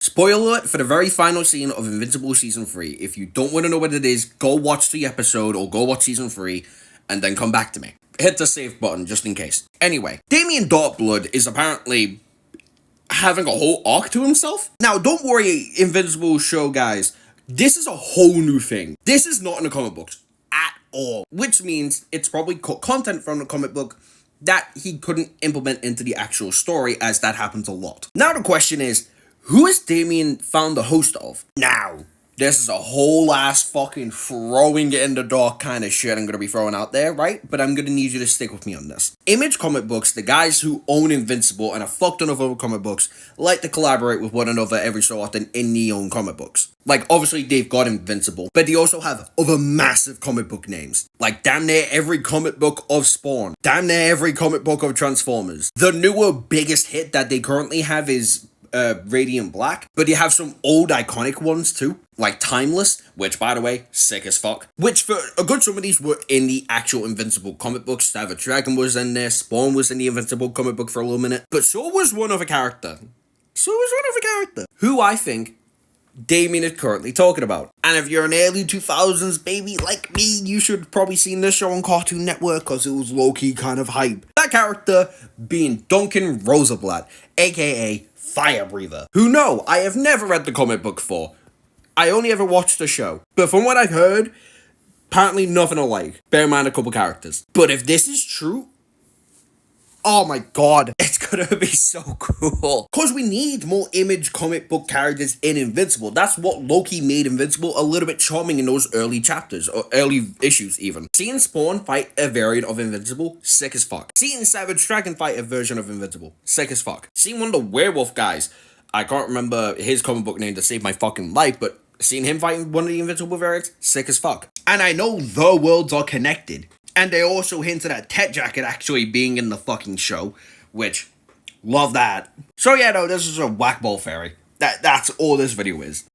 Spoiler alert for the very final scene of Invincible Season 3. If you don't want to know what it is, go watch the episode or go watch Season 3 and then come back to me. Hit the save button just in case. Anyway, Damian Darkblood is apparently having a whole arc to himself. Now, don't worry, Invincible show guys. This is a whole new thing. This is not in the comic books at all. Which means it's probably content from the comic book that he couldn't implement into the actual story, as that happens a lot. Now the question is, who is Damian found the host of? Now, this is a whole ass fucking throwing it in the dark kind of shit I'm gonna be throwing out there, right? But I'm gonna need you to stick with me on this. Image Comic Books, the guys who own Invincible and a fuck ton of other comic books, like to collaborate with one another every so often in their own comic books. Like, obviously, they've got Invincible, but they also have other massive comic book names. Like, damn near every comic book of Spawn. Damn near every comic book of Transformers. The newer, biggest hit that they currently have is Radiant Black, but you have some old iconic ones too, like Timeless, which by the way, sick as fuck, which for a good some of these were in the actual Invincible comic book. Savage Dragon was in there, Spawn was in the Invincible comic book for a little minute, but so was one other character, who I think Damian is currently talking about. And if you're an early 2000s baby like me, you should probably seen this show on Cartoon Network because it was low-key kind of hype. That character being Duncan Rosenblatt, aka Fire Breather, who no, I have never read the comic book for. I only ever watched the show. But from what I've heard, apparently nothing alike. Bear in mind a couple characters. But if this is true, oh my god, it's gonna be so cool. Because we need more Image comic book characters in Invincible. That's what Loki made Invincible a little bit charming in those early chapters, or early issues even. Seeing Spawn fight a variant of Invincible, sick as fuck. Seeing Savage Dragon fight a version of Invincible, sick as fuck. Seeing one of the werewolf guys, I can't remember his comic book name to save my fucking life, but seeing him fighting one of the Invincible variants, sick as fuck. And I know the worlds are connected. And they also hinted at Tet Jacket actually being in the fucking show, which, love that. So yeah, no, this is a whack ball fairy. That's all this video is.